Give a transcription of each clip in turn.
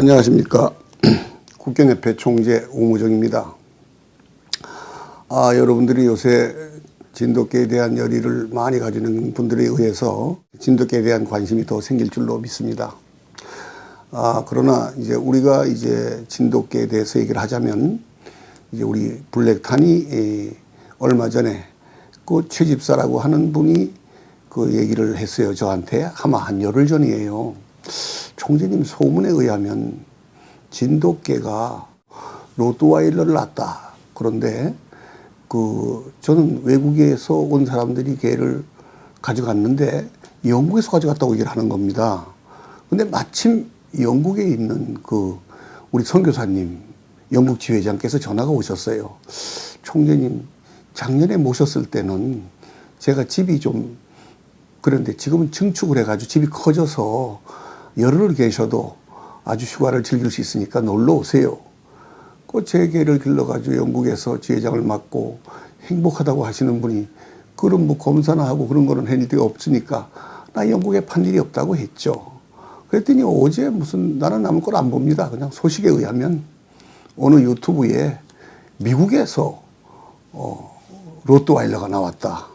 안녕하십니까. 국견협회 총재 오무정입니다. 여러분들이 요새 진돗개에 대한 열의를 많이 가지는 분들에 의해서 진돗개에 대한 관심이 더 생길 줄로 믿습니다. 그러나 이제 우리가 이제 진돗개에 대해서 얘기를 하자면 이제 우리 블랙탄이 얼마 전에 그 최 집사라고 하는 분이 그 얘기를 했어요. 저한테 아마 한 열흘 전이에요. 총재님 소문에 의하면 진돗개가 로트와일러를 낳았다. 그런데 저는 외국에서 온 사람들이 개를 가져갔는데 영국에서 가져갔다고 얘기를 하는 겁니다. 근데 마침 영국에 있는 우리 선교사님, 영국 지회장께서 전화가 오셨어요. 총재님, 작년에 모셨을 때는 제가 집이 좀 그런데 지금은 증축을 해가지고 집이 커져서 열흘 계셔도 아주 휴가를 즐길 수 있으니까 놀러 오세요. 제 개를 길러가지고 영국에서 지회장을 맡고 행복하다고 하시는 분이 그럼 뭐 검사나 하고 그런 거는 해낼 데가 없으니까 나 영국에 판 일이 없다고 했죠. 그랬더니 어제 무슨 나는 아무 걸 안 봅니다. 그냥 소식에 의하면 어느 유튜브에 미국에서 로트와일러가 나왔다.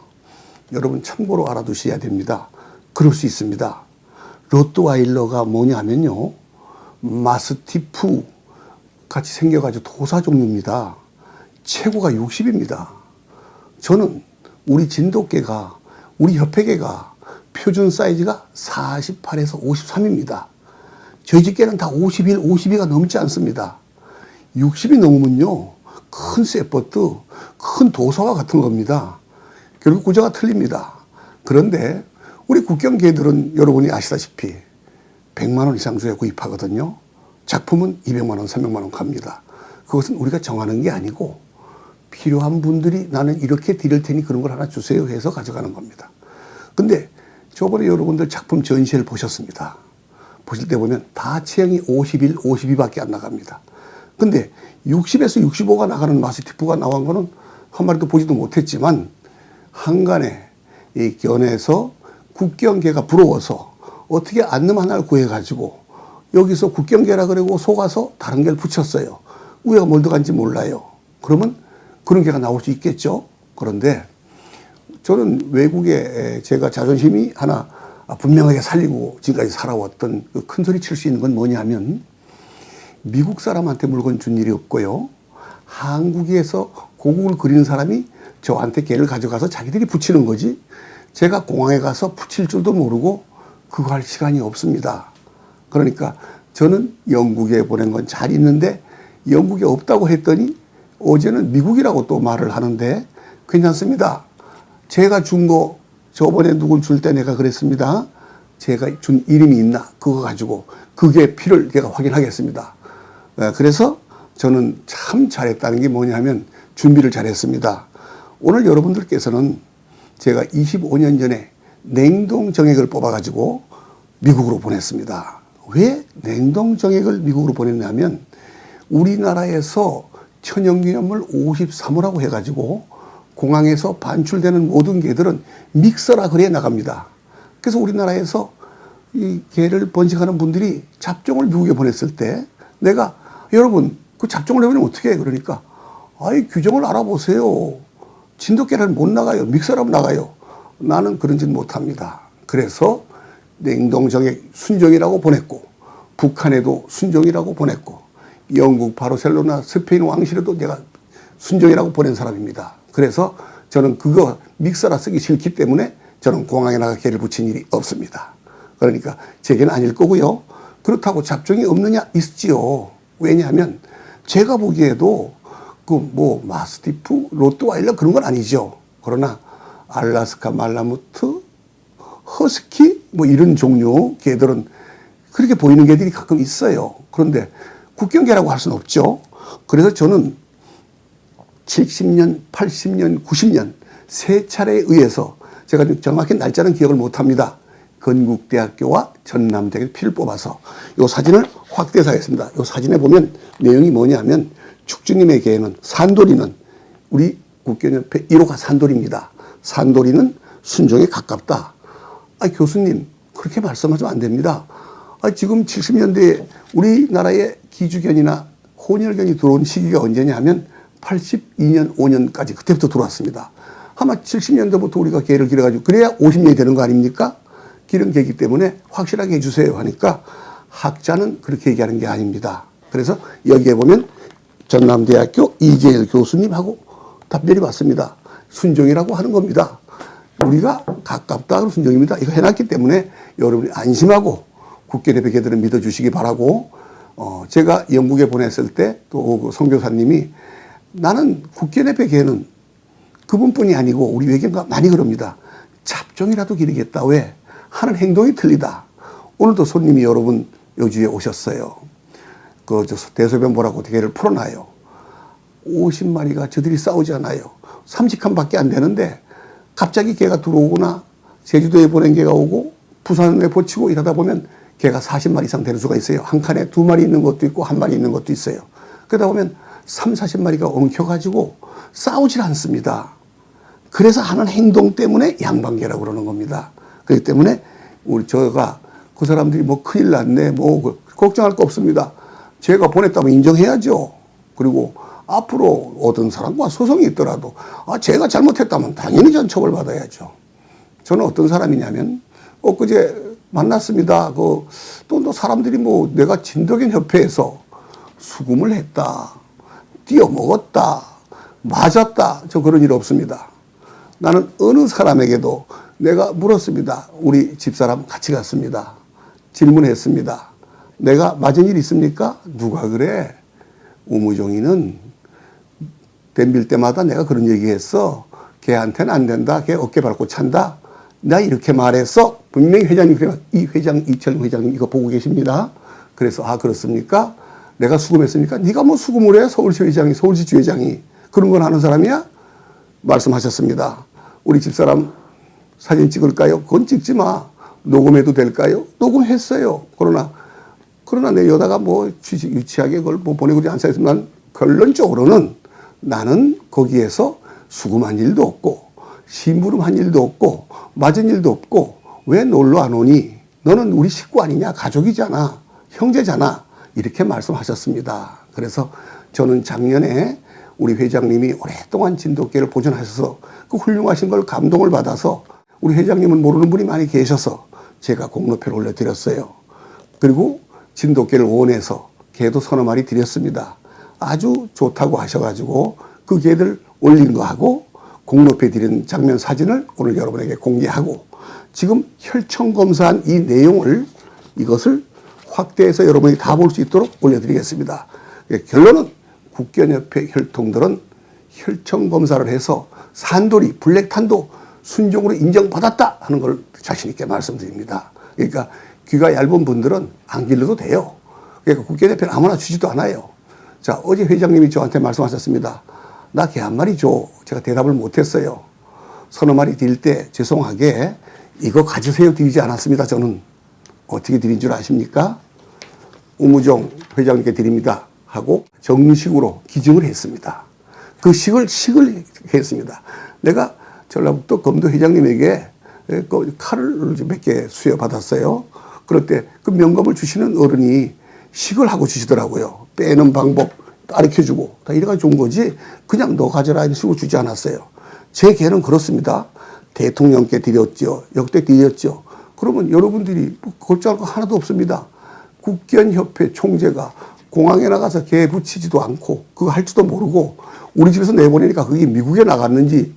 여러분 참고로 알아두셔야 됩니다. 그럴 수 있습니다. 로트와일러가 뭐냐면요, 마스티프 같이 생겨가지고 도사 종류입니다. 최고가 60입니다. 저는 우리 진돗개가, 우리 협회개가 표준 사이즈가 48에서 53입니다. 저희 집개는 다 51, 52가 넘지 않습니다. 60이 넘으면요, 큰 세퍼트, 큰 도사와 같은 겁니다. 결국 구조가 틀립니다. 그런데 우리 국경개들은 여러분이 아시다시피 100만 원 이상 주에 구입하거든요. 작품은 200만 원, 300만 원 갑니다. 그것은 우리가 정하는 게 아니고 필요한 분들이 나는 이렇게 드릴 테니 그런 걸 하나 주세요 해서 가져가는 겁니다. 근데 저번에 여러분들 작품 전시회를 보셨습니다. 보실 때 보면 다 체형이 51, 52밖에 안 나갑니다. 근데 60에서 65가 나가는 마스티프가 나온 거는 한 마리도 보지도 못했지만 한간에 이 견에서 국경개가 부러워서 어떻게 안놈 하나를 구해가지고 여기서 국경개라 그러고 속아서 다른 개를 붙였어요. 우애가 뭘 들어간지 몰라요. 그러면 그런 개가 나올 수 있겠죠. 그런데 저는 외국에 제가 자존심이 하나 분명하게 살리고 지금까지 살아왔던 그 큰 소리 칠 수 있는 건 뭐냐면 미국 사람한테 물건 준 일이 없고요. 한국에서 고국을 그리는 사람이 저한테 개를 가져가서 자기들이 붙이는 거지 제가 공항에 가서 붙일 줄도 모르고 그거 할 시간이 없습니다. 그러니까 저는 영국에 보낸 건 잘 있는데 영국에 없다고 했더니 어제는 미국이라고 또 말을 하는데 괜찮습니다. 제가 준 거 저번에 누굴 줄 때 내가 그랬습니다. 제가 준 이름이 있나 그거 가지고 그게 피를 제가 확인하겠습니다. 그래서 저는 참 잘했다는 게 뭐냐면 준비를 잘했습니다. 오늘 여러분들께서는 제가 25년 전에 냉동정액을 뽑아가지고 미국으로 보냈습니다. 왜 냉동정액을 미국으로 보냈냐면 우리나라에서 천연기념물 53호라고 해가지고 공항에서 반출되는 모든 개들은 믹서라 그래 나갑니다. 그래서 우리나라에서 이 개를 번식하는 분들이 잡종을 미국에 보냈을 때 내가 여러분 그 잡종을 해보면 어떻게 해? 그러니까 규정을 알아보세요. 진돗개는 못 나가요. 믹서라면 나가요. 나는 그런 짓 못합니다. 그래서 냉동정액 순정이라고 보냈고 북한에도 순정이라고 보냈고 영국 바르셀로나 스페인 왕실에도 내가 순정이라고 보낸 사람입니다. 그래서 저는 그거 믹서라 쓰기 싫기 때문에 저는 공항에 나가 개를 붙인 일이 없습니다. 그러니까 제게는 아닐 거고요. 그렇다고 잡종이 없느냐? 있지요. 왜냐하면 제가 보기에도 마스티프, 로트와일러 그런 건 아니죠. 그러나 알라스카 말라무트, 허스키 이런 종류 개들은 그렇게 보이는 개들이 가끔 있어요. 그런데 국경개라고 할 수는 없죠. 그래서 저는 70년, 80년, 90년 세 차례에 의해서 제가 정확히 날짜는 기억을 못합니다. 건국대학교와 전남대학교 피를 뽑아서 이 사진을 확대해서하겠습니다. 이 사진에 보면 내용이 뭐냐면 축주님의 개는 산돌이는 우리 국견협회 1호가 산돌입니다. 산돌이는 순종에 가깝다. 교수님 그렇게 말씀하시면 안 됩니다. 지금 70년대에 우리나라에 기주견이나 혼혈견이 들어온 시기가 언제냐 하면 82년, 5년까지 그때부터 들어왔습니다. 아마 70년대부터 우리가 개를 기르가지고 그래야 50년이 되는 거 아닙니까? 기른 개이기 때문에 확실하게 해주세요 하니까 학자는 그렇게 얘기하는 게 아닙니다. 그래서 여기에 보면 전남대학교 이재일 교수님하고 답변이 왔습니다. 순종이라고 하는 겁니다. 우리가 가깝다 순종입니다. 이거 해놨기 때문에 여러분이 안심하고 국견협회 개들은 믿어주시기 바라고, 제가 영국에 보냈을 때 또 그 선교사님이 나는 국견협회 개는 그분뿐이 아니고 우리 외견가 많이 그럽니다. 잡종이라도 기르겠다. 왜? 하는 행동이 틀리다. 오늘도 손님이 여러분 여주에 오셨어요. 대소변 보라고 개를 풀어놔요. 50마리가 저들이 싸우잖아요. 30칸밖에 안 되는데 갑자기 개가 들어오거나 제주도에 보낸 개가 오고 부산에 보치고 이러다 보면 개가 40마리 이상 되는 수가 있어요. 한 칸에 2마리 있는 것도 있고 1마리 있는 것도 있어요. 그러다 보면 40마리가 엉켜가지고 싸우질 않습니다. 그래서 하는 행동 때문에 양반개라고 그러는 겁니다. 그렇기 때문에 제가 그 사람들이 뭐 큰일 났네, 걱정할 거 없습니다. 제가 보냈다면 인정해야죠. 그리고 앞으로 어떤 사람과 소송이 있더라도 제가 잘못했다면 당연히 전 처벌받아야죠. 저는 어떤 사람이냐면 엊그제 만났습니다. 또 사람들이 내가 진덕인 협회에서 수금을 했다, 띄어먹었다, 맞았다, 저 그런 일 없습니다. 나는 어느 사람에게도 내가 물었습니다. 우리 집사람 같이 갔습니다. 질문했습니다. 내가 맞은 일 있습니까? 누가 그래? 우무종이는 덤빌 때마다 내가 그런 얘기했어. 걔한테는 안 된다. 걔 어깨 밟고 찬다. 나 이렇게 말했어. 분명히 회장님, 이 회장, 이철용 회장님 이거 보고 계십니다. 그래서 그렇습니까? 내가 수금했습니까? 네가 뭐 수금을 해? 서울시 회장이, 서울시 주회장이. 그런 건 하는 사람이야? 말씀하셨습니다. 우리 집사람 사진 찍을까요? 그건 찍지 마. 녹음해도 될까요? 녹음했어요. 그러나 내 여다가 유치하게 그걸 보내고 앉아있으면 난 결론적으로는 나는 거기에서 수금한 일도 없고 심부름한 일도 없고 맞은 일도 없고 왜 놀러 안 오니? 너는 우리 식구 아니냐? 가족이잖아. 형제잖아. 이렇게 말씀하셨습니다. 그래서 저는 작년에 우리 회장님이 오랫동안 진돗개를 보존하셔서 그 훌륭하신 걸 감동을 받아서 우리 회장님은 모르는 분이 많이 계셔서 제가 공로표를 올려드렸어요. 그리고 진돗개를 원해서 개도 서너 마리 드렸습니다. 아주 좋다고 하셔가지고 그 개들 올린 거하고 공로표에 드린 장면 사진을 오늘 여러분에게 공개하고 지금 혈청검사한 이 내용을 이것을 확대해서 여러분이 다 볼 수 있도록 올려드리겠습니다. 결론은 국견협회 혈통들은 혈청검사를 해서 산돌이, 블랙탄도 순종으로 인정받았다 하는 걸 자신 있게 말씀드립니다. 그러니까 귀가 얇은 분들은 안 길러도 돼요. 그러니까 국견협회는 아무나 주지도 않아요. 자, 어제 회장님이 저한테 말씀하셨습니다. 나 개 한 마리 줘. 제가 대답을 못했어요. 서너 마리 드릴 때 죄송하게 이거 가지세요 드리지 않았습니다. 저는 어떻게 드린 줄 아십니까? 우무종 회장님께 드립니다 하고 정식으로 기증을 했습니다. 그 식을 했습니다. 내가 전라북도 검도 회장님에게 칼을 몇 개 수여받았어요. 그럴 때 그 명검을 주시는 어른이 식을 하고 주시더라고요. 빼는 방법 가르쳐주고 다 이래가지고 준 거지 그냥 너 가져라 이런 식으로 주지 않았어요. 제 개는 그렇습니다. 대통령께 드렸죠. 역대 드렸죠. 그러면 여러분들이 걱정할 거 하나도 없습니다. 국견협회 총재가 공항에 나가서 개 붙이지도 않고 그거 할 줄도 모르고 우리 집에서 내보내니까 그게 미국에 나갔는지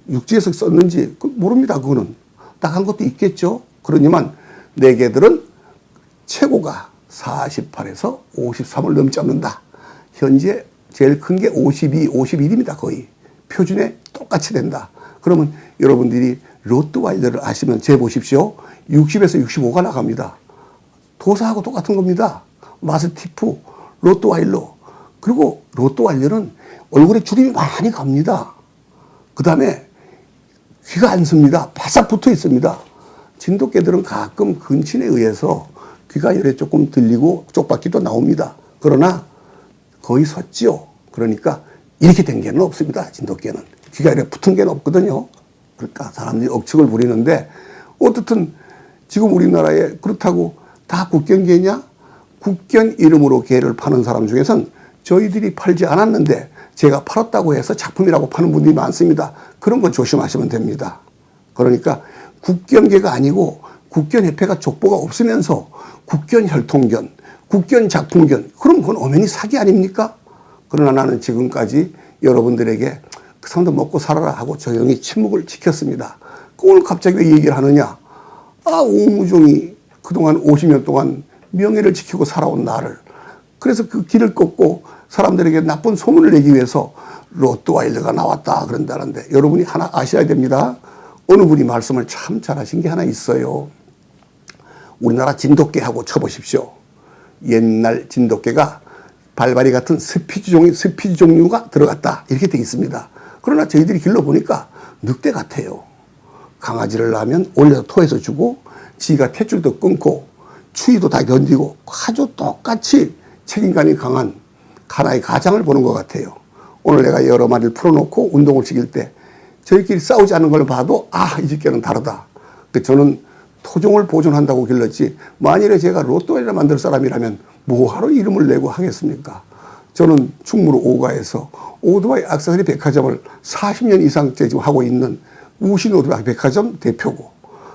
육지에서 썼는지 모릅니다. 그거는 딱 한 것도 있겠죠. 그러니만 내 개들은 최고가 48에서 53을 넘지 않는다. 현재 제일 큰 게 52, 51입니다. 거의 표준에 똑같이 된다. 그러면 여러분들이 로트와일러를 아시면 재보십시오. 60에서 65가 나갑니다. 도사하고 똑같은 겁니다. 마스티프, 로트와일러. 그리고 로트와일러는 얼굴에 주름이 많이 갑니다. 그 다음에 귀가 안 씁니다. 바싹 붙어 있습니다. 진돗개들은 가끔 근친에 의해서 귀가 열에 조금 들리고 쪽박기도 나옵니다. 그러나 거의 섰지요. 그러니까 이렇게 된 개는 없습니다. 진돗개는. 귀가 열에 붙은 개는 없거든요. 그러니까 사람들이 억측을 부리는데 어떻든 지금 우리나라에 그렇다고 다 국견계냐? 국견 이름으로 개를 파는 사람 중에선 저희들이 팔지 않았는데 제가 팔았다고 해서 작품이라고 파는 분들이 많습니다. 그런 건 조심하시면 됩니다. 그러니까 국견계가 아니고 국견협회가 족보가 없으면서 국견혈통견, 국견작품견, 그럼 그건 엄연히 사기 아닙니까? 그러나 나는 지금까지 여러분들에게 그 사람도 먹고 살아라 하고 조용히 침묵을 지켰습니다. 오늘 갑자기 왜 얘기를 하느냐? 오무종이 그동안 50년 동안 명예를 지키고 살아온 나를, 그래서 그 길을 꺾고 사람들에게 나쁜 소문을 내기 위해서 로또와일드가 나왔다 그런다는데, 여러분이 하나 아셔야 됩니다. 어느 분이 말씀을 참 잘하신 게 하나 있어요. 우리나라 진돗개하고 쳐보십시오. 옛날 진돗개가 발발이 같은 스피드 종류가 들어갔다 이렇게 돼 있습니다. 그러나 저희들이 길러보니까 늑대 같아요. 강아지를 낳으면 올려서 토해서 주고, 지가 탯줄도 끊고 추위도 다 견디고 아주 똑같이 책임감이 강한 하나의 가장을 보는 것 같아요. 오늘 내가 여러 마리를 풀어놓고 운동을 시킬 때 저희끼리 싸우지 않는 걸 봐도 이 집개는 다르다. 저는 토종을 보존한다고 길렀지, 만일에 제가 로또를 만들 사람이라면 뭐하러 이름을 내고 하겠습니까? 저는 충무로 오가에서 오토바이 액세서리 백화점을 40년 이상째 지금 하고 있는 우신 오토바이 백화점 대표고,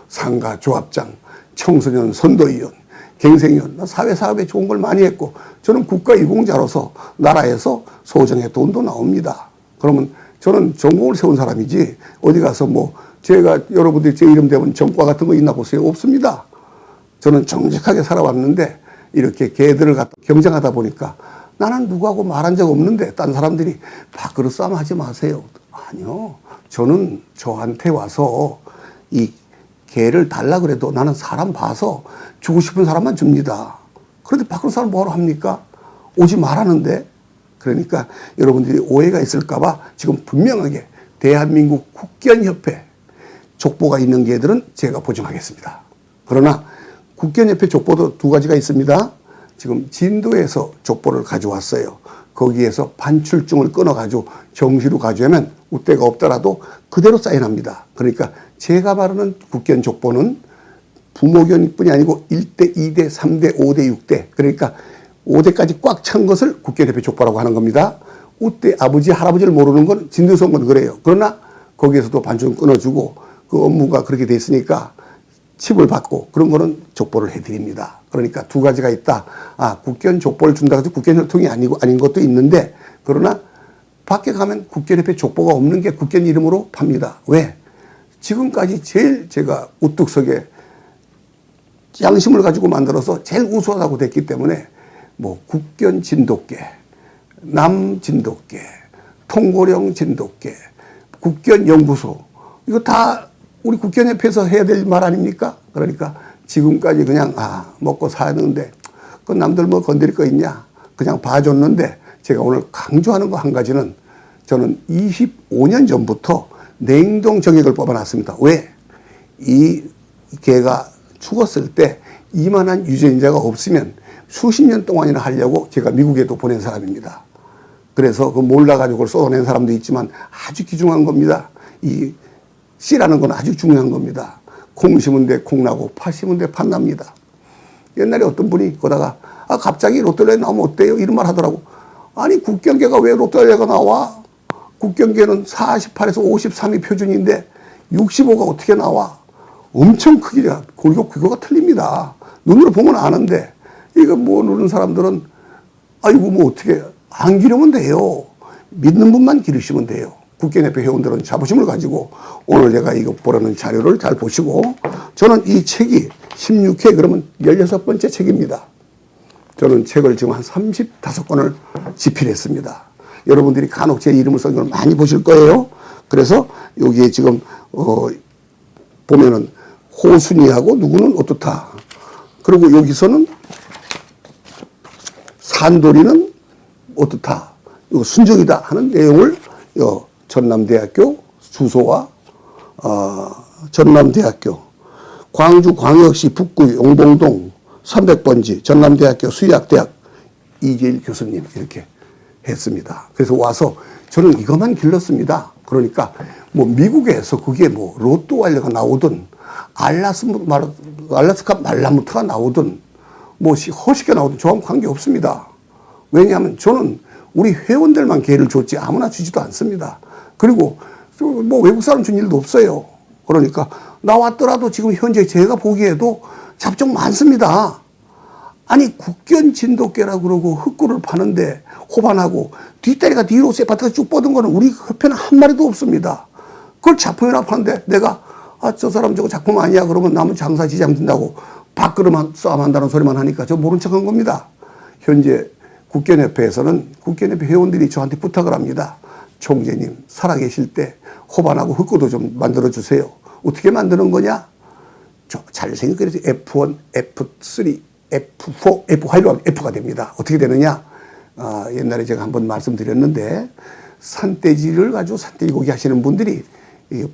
상가 조합장, 청소년 선도위원, 갱생위원, 사회사업에 좋은 걸 많이 했고, 저는 국가유공자로서 나라에서 소정의 돈도 나옵니다. 그러면 저는 전공을 세운 사람이지 어디 가서 제가 여러분들이 제 이름 대면 전과 같은 거 있나 보세요. 없습니다. 저는 정직하게 살아왔는데 이렇게 개들을 갖다 경쟁하다 보니까 나는 누구하고 말한 적 없는데 딴 사람들이 밥그릇 싸움 하지 마세요. 아니요. 저는 저한테 와서 이 개를 달라 그래도 나는 사람 봐서 주고 싶은 사람만 줍니다. 그런데 밖으로 사람 뭐하러 합니까? 오지 말라는데. 그러니까 여러분들이 오해가 있을까봐 지금 분명하게 대한민국 국견협회 족보가 있는 개들은 제가 보증하겠습니다. 그러나 국견협회 족보도 두 가지가 있습니다. 지금 진도에서 족보를 가져왔어요. 거기에서 반출증을 끊어가지고 정시로 가져오면 우대가 없더라도 그대로 사인합니다. 그러니까 제가 말하는 국견 족보는 부모견뿐이 아니고 1대, 2대, 3대, 5대, 6대, 그러니까 5대까지 꽉 찬 것을 국견협회 족보라고 하는 겁니다. 우대 아버지, 할아버지를 모르는 건 진도에서 온 건 그래요. 그러나 거기에서도 반출을 끊어주고 그 업무가 그렇게 돼 있으니까 칩을 받고 그런 거는 족보를 해드립니다. 그러니까 두 가지가 있다. 국견 족보를 준다 해서 국견 혈통이 아닌 것도 있는데, 그러나 밖에 가면 국견협회 족보가 없는 게 국견 이름으로 팝니다. 왜? 지금까지 제일 제가 우뚝 서게 양심을 가지고 만들어서 제일 우수하다고 됐기 때문에 국견 진돗개, 남 진돗개, 통고령 진돗개, 국견 연구소, 이거 다 우리 국견협회에서 해야 될 말 아닙니까? 그러니까 지금까지 그냥 먹고 사는데 그 남들 건드릴 거 있냐? 그냥 봐줬는데, 제가 오늘 강조하는 거 한 가지는 저는 25년 전부터 냉동 정액을 뽑아놨습니다. 왜? 이 개가 죽었을 때 이만한 유전자가 없으면 수십 년 동안이나 하려고 제가 미국에도 보낸 사람입니다. 그래서 그 몰라가지고 그걸 쏟아낸 사람도 있지만 아주 귀중한 겁니다. 이 씨라는 건 아주 중요한 겁니다. 콩 심은 데 콩 나고 팥 심은 데 팥 납니다. 옛날에 어떤 분이 거다가 갑자기 롯데리아 나오면 어때요? 이런 말 하더라고. 아니 국견계가 왜 롯데리아가 나와? 국견계는 48에서 53이 표준인데 65가 어떻게 나와? 엄청 크게 그거가 틀립니다. 눈으로 보면 아는데 이거 누르는 사람들은 어떻게 안 기르면 돼요. 믿는 분만 기르시면 돼요. 국견협회 회원들은 자부심을 가지고 오늘 제가 이거 보라는 자료를 잘 보시고, 저는 이 책이 16회 그러면 16번째 책입니다. 저는 책을 지금 한 35권을 집필했습니다. 여러분들이 간혹 제 이름을 쓴 걸 많이 보실 거예요. 그래서 여기에 지금 보면은 호순이하고 누구는 어떻다. 그리고 여기서는 산돌이는 어떻다. 이거 순정이다 하는 내용을 전남대학교 주소와 전남대학교 광주광역시 북구 용봉동 300번지 전남대학교 수의학대학 이재일 교수님 이렇게 했습니다. 그래서 와서 저는 이것만 길렀습니다. 그러니까 미국에서 그게 로또 완료가 나오든 알라스카 말라무트가 나오든 뭐 허식게 나오든 저하고 관계없습니다. 왜냐하면 저는 우리 회원들만 기회를 줬지 아무나 주지도 않습니다. 그리고 뭐 외국 사람 준 일도 없어요. 그러니까 나왔더라도 지금 현재 제가 보기에도 잡종 많습니다. 아니 국견 진돗개라고 그러고 흙구를 파는데 호반하고 뒷다리가 뒤로 쇠파트가 쭉 뻗은 거는 우리 협회는 한 마리도 없습니다. 그걸 작품이나 파는데 내가 저 사람 저거 작품 아니야 그러면 남은 장사 지장 된다고 밥그릇만 싸움한다는 소리만 하니까 저 모른 척한 겁니다. 현재 국견협회에서는 국견협회 회원들이 저한테 부탁을 합니다. 총재님 살아계실 때 호반하고 흙구도 좀 만들어주세요. 어떻게 만드는 거냐? 잘생겼게 F1, F3, F4, F5, F가 됩니다. 어떻게 되느냐? 옛날에 제가 한번 말씀드렸는데 산돼지를 가지고 산돼지 고기 하시는 분들이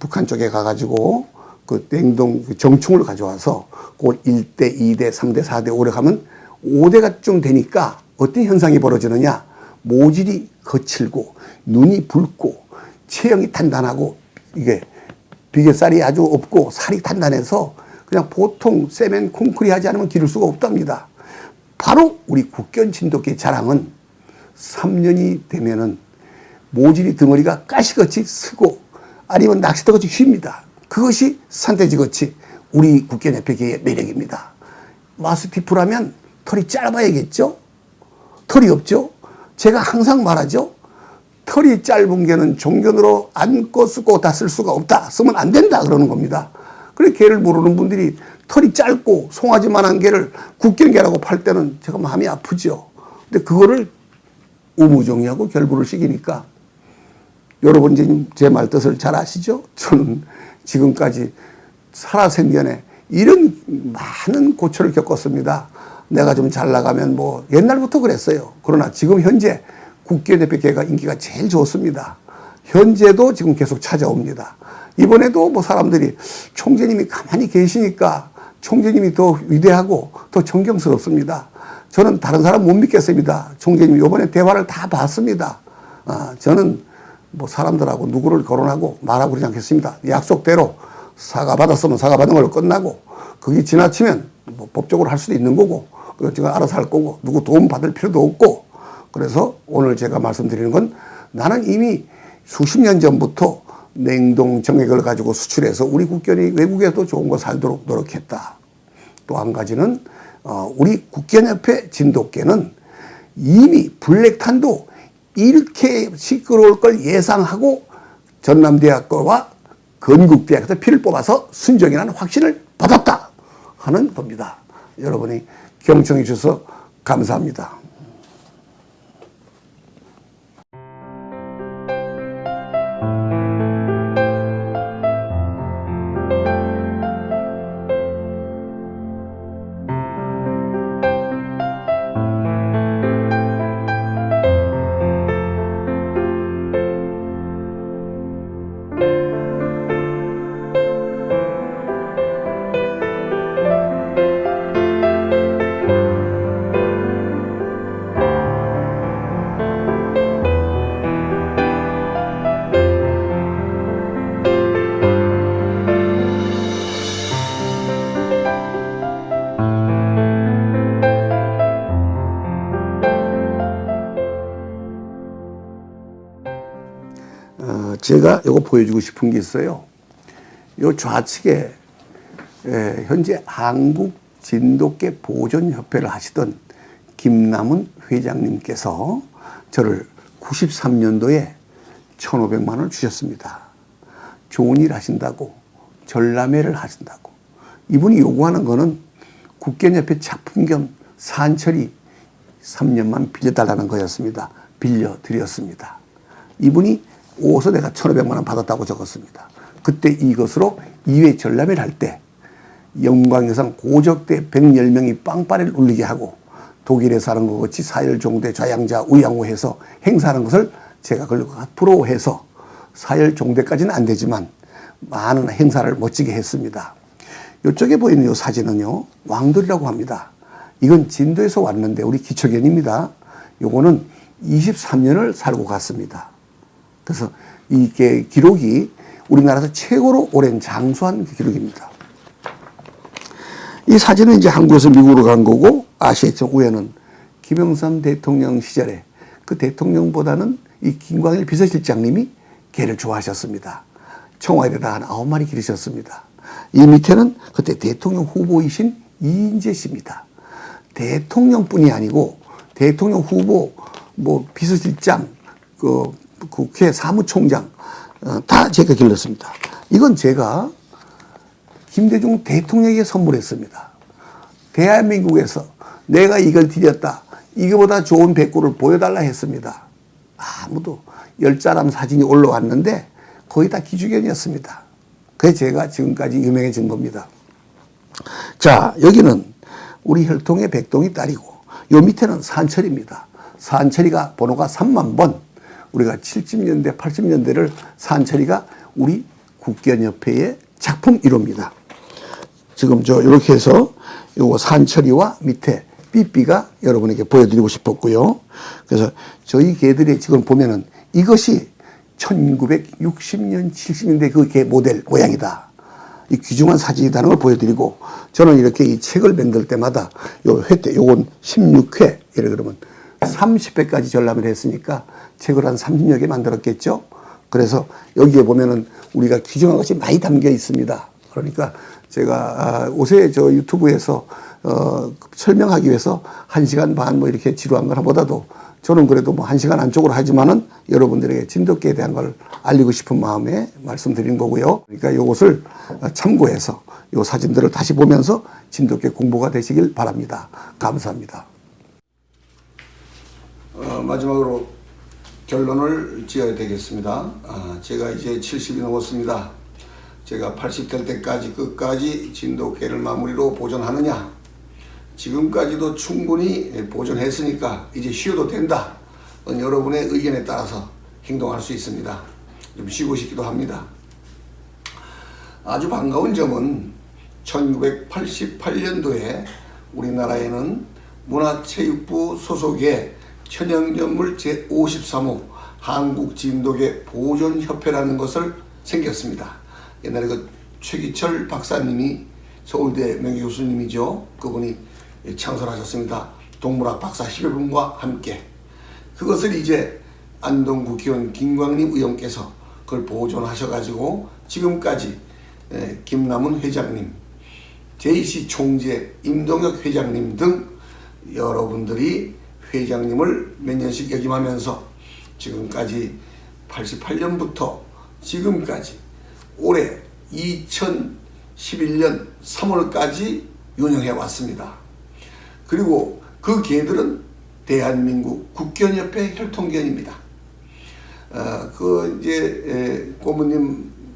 북한 쪽에 가가지고 그 냉동 정충을 가져와서 그걸 1대, 2대, 3대, 4대 오래 가면 5대가 좀 되니까 어떤 현상이 벌어지느냐? 모질이 거칠고 눈이 붉고 체형이 단단하고 이게 비계살이 아주 없고 살이 단단해서 그냥 보통 세멘 콩크리 하지 않으면 기를 수가 없답니다. 바로 우리 국견 진돗개 자랑은 3년이 되면은 모질이 덩어리가 가시같이 쓰고 아니면 낚시터같이 휩니다. 그것이 산돼지같이 우리 국견협회계의 매력입니다. 마스티프라면 털이 짧아야겠죠? 털이 없죠? 제가 항상 말하죠. 털이 짧은 개는 종견으로 안고 쓰고 다 쓸 수가 없다. 쓰면 안 된다. 그러는 겁니다. 그래 개를 모르는 분들이 털이 짧고 송아지만한 개를 국견개라고 팔 때는 제가 마음이 아프죠. 근데 그거를 우무정이하고 결부를 시키니까 여러분 이제 제 말 뜻을 잘 아시죠? 저는 지금까지 살아생전에 이런 많은 고초를 겪었습니다. 내가 좀 잘 나가면 뭐 옛날부터 그랬어요. 그러나 지금 현재 국견협회계가 인기가 제일 좋습니다. 현재도 지금 계속 찾아옵니다. 이번에도 뭐 사람들이 총재님이 가만히 계시니까 총재님이 더 위대하고 더 존경스럽습니다. 저는 다른 사람 못 믿겠습니다. 총재님 이번에 대화를 다 봤습니다. 저는 뭐 사람들하고 누구를 거론하고 말하고 그러지 않겠습니다. 약속대로 사과 받았으면 사과 받은 걸로 끝나고 그게 지나치면 뭐 법적으로 할 수도 있는 거고 그거 제가 알아서 할 거고 누구 도움 받을 필요도 없고 그래서 오늘 제가 말씀드리는 건 나는 이미 수십 년 전부터 냉동 정액을 가지고 수출해서 우리 국견이 외국에도 좋은 거 살도록 노력했다. 또 한 가지는 우리 국견협회 진돗개는 이미 블랙탄도 이렇게 시끄러울 걸 예상하고 전남대학교와 건국대학에서 피를 뽑아서 순정이라는 확신을 받았다 하는 겁니다. 여러분이 경청해 주셔서 감사합니다. 제가 이거 보여주고 싶은 게 있어요. 요 좌측에 현재 한국 진돗개 보존협회를 하시던 김남은 회장님께서 저를 93년도에 1,500만 원을 주셨습니다. 좋은 일 하신다고 전람회를 하신다고. 이분이 요구하는 거는 국견협회 작품 겸 산처리 3년만 빌려달라는 거였습니다. 빌려드렸습니다. 이분이 오서 내가 1,500만 원 받았다고 적었습니다. 그때 이것으로 2회 전람회를 할 때 영광여상 고적대 110명이 빵빠레를 울리게 하고 독일에서 하는 것 같이 사열종대 좌양자 우양호해서 행사하는 것을 제가 그걸 앞으로 해서 사열종대까지는 안 되지만 많은 행사를 멋지게 했습니다. 이쪽에 보이는 이 사진은요 왕돌이라고 합니다. 이건 진도에서 왔는데 우리 기초견입니다. 요거는 23년을 살고 갔습니다. 그래서 이게 기록이 우리나라에서 최고로 오랜 장수한 기록입니다. 이 사진은 이제 한국에서 미국으로 간 거고 아시겠죠? 우연은 김영삼 대통령 시절에 그 대통령보다는 이 김광일 비서실장님이 개를 좋아하셨습니다. 청와대에다 한 9마리 기르셨습니다. 이 밑에는 그때 대통령 후보이신 이인재 씨입니다. 대통령뿐이 아니고 대통령 후보, 뭐 비서실장, 그 국회 사무총장 다 제가 길렀습니다. 이건 제가 김대중 대통령에게 선물했습니다. 대한민국에서 내가 이걸 드렸다. 이거보다 좋은 백구를 보여달라 했습니다. 아무도 10사람 사진이 올라왔는데 거의 다 기주견이었습니다. 그래서 제가 지금까지 유명해진 겁니다. 자, 여기는 우리 혈통의 백동이 딸이고 요 밑에는 산철입니다. 산철이가 번호가 3만 번. 우리가 70년대, 80년대를 산철이가 우리 국견협회의 작품 1호입니다. 지금 이렇게 해서 요거 산철이와 밑에 삐삐가 여러분에게 보여드리고 싶었고요. 그래서 저희 개들이 지금 보면은 이것이 1960년, 70년대 그 개 모델 모양이다. 이 귀중한 사진이라는 걸 보여드리고 저는 이렇게 이 책을 만들 때마다 요 회 때 요건 16회, 예를 들면 30회까지 전람을 했으니까 책을 한 30여 개 만들었겠죠. 그래서 여기에 보면은 우리가 귀중한 것이 많이 담겨 있습니다. 그러니까 제가 옷에 저 유튜브에서 설명하기 위해서 1시간 반 뭐 이렇게 지루한 거보다도 저는 그래도 뭐 1시간 안쪽으로 하지만은 여러분들에게 진돗개에 대한 걸 알리고 싶은 마음에 말씀드린 거고요. 그러니까 이것을 참고해서 이 사진들을 다시 보면서 진돗개 공부가 되시길 바랍니다. 감사합니다. 마지막으로 결론을 지어야 되겠습니다. 제가 이제 70이 넘었습니다. 제가 80 될 때까지 끝까지 진돗개를 마무리로 보존하느냐? 지금까지도 충분히 보존했으니까 이제 쉬어도 된다. 여러분의 의견에 따라서 행동할 수 있습니다. 좀 쉬고 싶기도 합니다. 아주 반가운 점은 1988년도에 우리나라에는 문화체육부 소속의 천연연물 제53호 한국진돗개 보존협회라는 것을 생겼습니다. 옛날에 그 최기철 박사님이 서울대 명예교수님이죠. 그분이 창설하셨습니다. 동물학 박사 10여 분과 함께. 그것을 이제 안동 국회의원 김광림 의원께서 그걸 보존하셔가지고 지금까지 김남훈 회장님, JC 총재 임동혁 회장님 등 여러분들이 회장님을 몇 년씩 역임하면서 지금까지 88년부터 지금까지 올해 2011년 3월까지 운영해 왔습니다. 그리고 그 개들은 대한민국 국견협회 혈통견입니다. 그 이제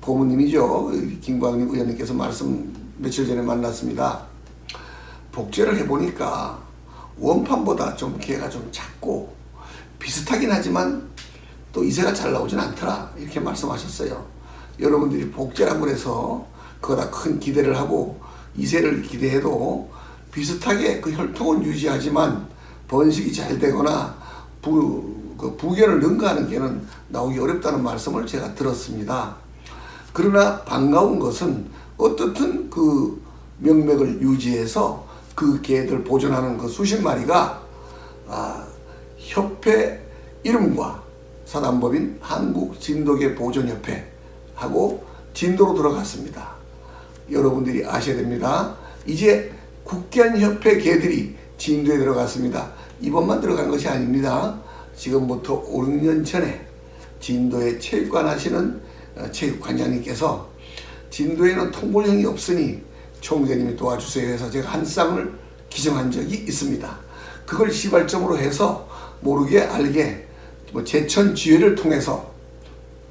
고모님이죠. 김광림 의원님께서 말씀 며칠 전에 만났습니다. 복제를 해보니까 원판보다 좀 개가 좀 작고 비슷하긴 하지만 또 이새가 잘 나오진 않더라. 이렇게 말씀하셨어요. 여러분들이 복제라고 해서 그거다 큰 기대를 하고 이새를 기대해도 비슷하게 그 혈통은 유지하지만 번식이 잘 되거나 부견을 능가하는 개는 나오기 어렵다는 말씀을 제가 들었습니다. 그러나 반가운 것은 어떻든 그 명맥을 유지해서 그 개들 보존하는 그 수십 마리가 협회 이름과 사단법인 한국진돗개 보존협회하고 진도로 들어갔습니다. 여러분들이 아셔야 됩니다. 이제 국견협회 개들이 진도에 들어갔습니다. 이번만 들어간 것이 아닙니다. 지금부터 5, 6년 전에 진도에 체육관 하시는 체육관장님께서 진도에는 통볼형이 없으니 총재님이 도와주세요 해서 제가 한 쌍을 기증한 적이 있습니다. 그걸 시발점으로 해서 모르게 알게 제천지회를 통해서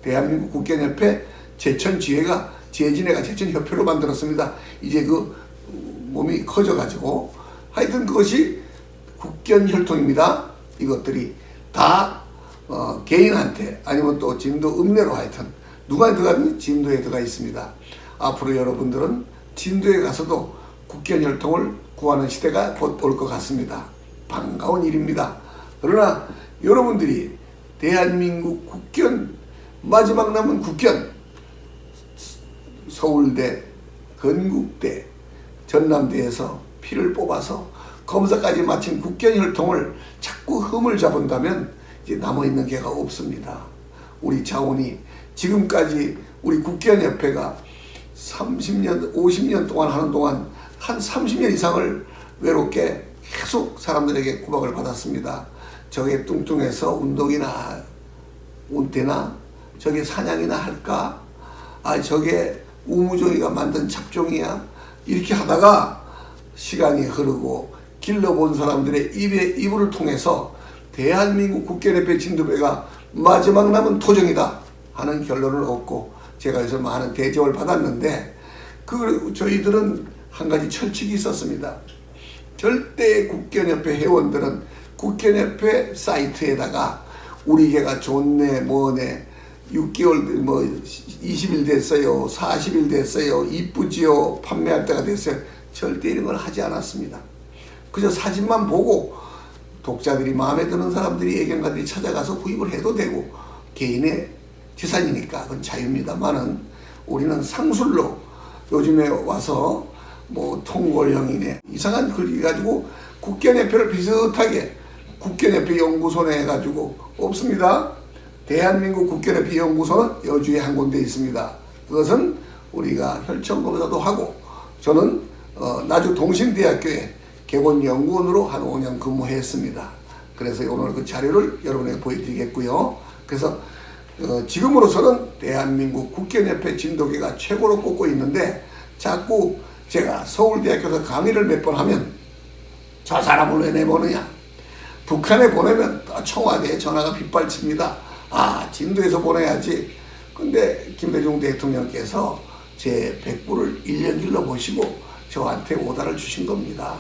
대한민국 국견협회 제천지회가 재진회가 제천협회로 만들었습니다. 이제 그 몸이 커져가지고 하여튼 그것이 국견혈통입니다. 이것들이 다 개인한테 아니면 또 진도 읍내로 하여튼 누가 들어가면 진도에 들어가 있습니다. 앞으로 여러분들은 진도에 가서도 국견혈통을 구하는 시대가 곧 올 것 같습니다. 반가운 일입니다. 그러나 여러분들이 대한민국 국견 마지막 남은 국견 서울대, 건국대, 전남대에서 피를 뽑아서 검사까지 마친 국견혈통을 자꾸 흠을 잡은다면 이제 남아있는 개가 없습니다. 우리 자원이 지금까지 우리 국견협회가 30년, 50년 동안 하는 동안 한 30년 이상을 외롭게 계속 사람들에게 구박을 받았습니다. 저게 뚱뚱해서 운동이나 운대나 저게 사냥이나 할까? 아, 저게 우무종이가 만든 잡종이야? 이렇게 하다가 시간이 흐르고 길러본 사람들의 입을 통해서 대한민국 국견협회 진도배가 마지막 남은 토종이다 하는 결론을 얻고 제가 여기서 많은 대접을 받았는데 저희들은 한 가지 철칙이 있었습니다. 절대 국견협회 회원들은 국견협회 사이트에다가 우리 개가 좋네 뭐네 6개월 뭐 20일 됐어요 40일 됐어요 이쁘지요 판매할 때가 됐어요 절대 이런 걸 하지 않았습니다. 그저 사진만 보고 독자들이 마음에 드는 사람들이 애견가들이 찾아가서 구입을 해도 되고 개인의 재산이니까 그건 자유입니다만은 우리는 상술로 요즘에 와서 뭐 통골형이네 이상한 글 가지고 국견협회를 비슷하게 국견협회 연구소에 해가지고 없습니다. 대한민국 국견협회 연구소는 여주에 한 군데 있습니다. 그것은 우리가 혈청검사도 하고 저는 나주 동신대학교에 개곤연구원으로 한 5년 근무했습니다. 그래서 오늘 그 자료를 여러분에게 보여드리겠고요. 그래서 지금으로서는 대한민국 국견협회 진돗개가 최고로 꼽고 있는데 자꾸 제가 서울대학교에서 강의를 몇 번 하면 저 사람을 왜 내보느냐 북한에 보내면 청와대에 전화가 빗발칩니다. 아 진도에서 보내야지. 근데 김대중 대통령께서 제 백부를 1년 길러보시고 저한테 오다를 주신 겁니다.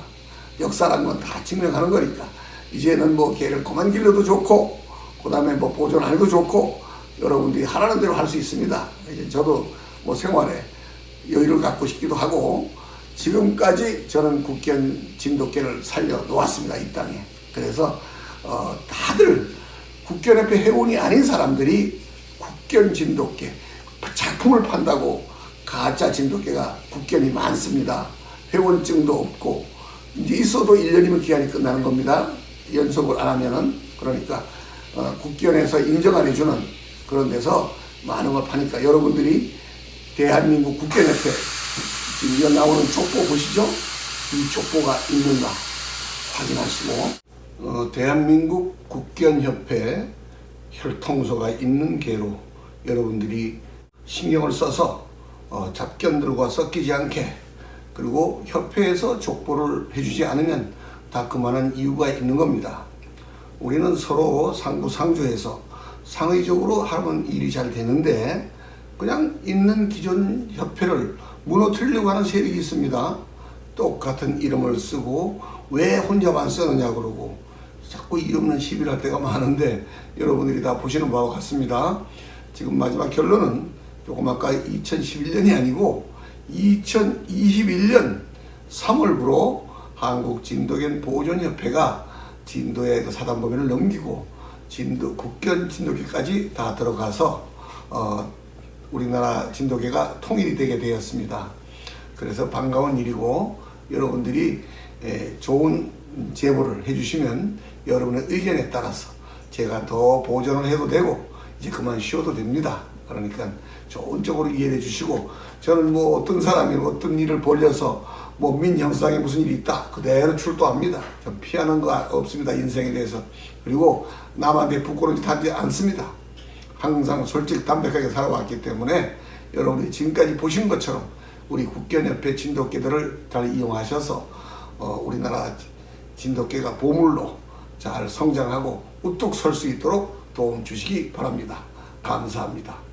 역사란 건 다 증명하는 거니까 이제는 뭐 개를 그만 길러도 좋고 그 다음에 뭐 보존 안 해도 좋고 여러분들이 하라는 대로 할 수 있습니다. 이제 저도 뭐 생활에 여유를 갖고 싶기도 하고 지금까지 저는 국견 진돗개를 살려놓았습니다. 이 땅에. 그래서 다들 국견협회 회원이 아닌 사람들이 국견 진돗개 작품을 판다고 가짜 진돗개가 국견이 많습니다. 회원증도 없고 이제 있어도 1년이면 기한이 끝나는 겁니다. 연속을 안 하면은. 그러니까 국견에서 인정 안 해주는 그런 데서 많은 걸 파니까 여러분들이 대한민국 국견협회 지금 이거 나오는 족보 보시죠? 이 족보가 있는가 확인하시고 대한민국 국견협회 혈통소가 있는 개로 여러분들이 신경을 써서 잡견들과 섞이지 않게 그리고 협회에서 족보를 해주지 않으면 다 그만한 이유가 있는 겁니다. 우리는 서로 상부상조해서 상의적으로 하면 일이 잘 되는데 그냥 있는 기존 협회를 무너뜨리려고 하는 세력이 있습니다. 똑같은 이름을 쓰고 왜 혼자만 쓰느냐 그러고 자꾸 이름은 시비를 할 때가 많은데 여러분들이 다 보시는 바와 같습니다. 지금 마지막 결론은 조금 아까 2011년이 아니고 2021년 3월부로 한국진돗개 보존협회가 진도의 그 사단 범위를 넘기고 국견 진돗개까지 다 들어가서 우리나라 진돗개가 통일이 되게 되었습니다. 그래서 반가운 일이고 여러분들이 좋은 제보를 해주시면 여러분의 의견에 따라서 제가 더 보존을 해도 되고 이제 그만 쉬어도 됩니다. 그러니까 좋은 쪽으로 이해해 주시고 저는 뭐 어떤 사람이 어떤 일을 벌려서 뭐 민형상에 무슨 일이 있다 그대로 출두합니다. 전 피하는 거 없습니다. 인생에 대해서. 그리고 남한테 부끄러운 짓 하지 않습니다. 항상 솔직 담백하게 살아왔기 때문에 여러분이 지금까지 보신 것처럼 우리 국견협회 진돗개들을 잘 이용하셔서 우리나라 진돗개가 보물로 잘 성장하고 우뚝 설 수 있도록 도움 주시기 바랍니다. 감사합니다.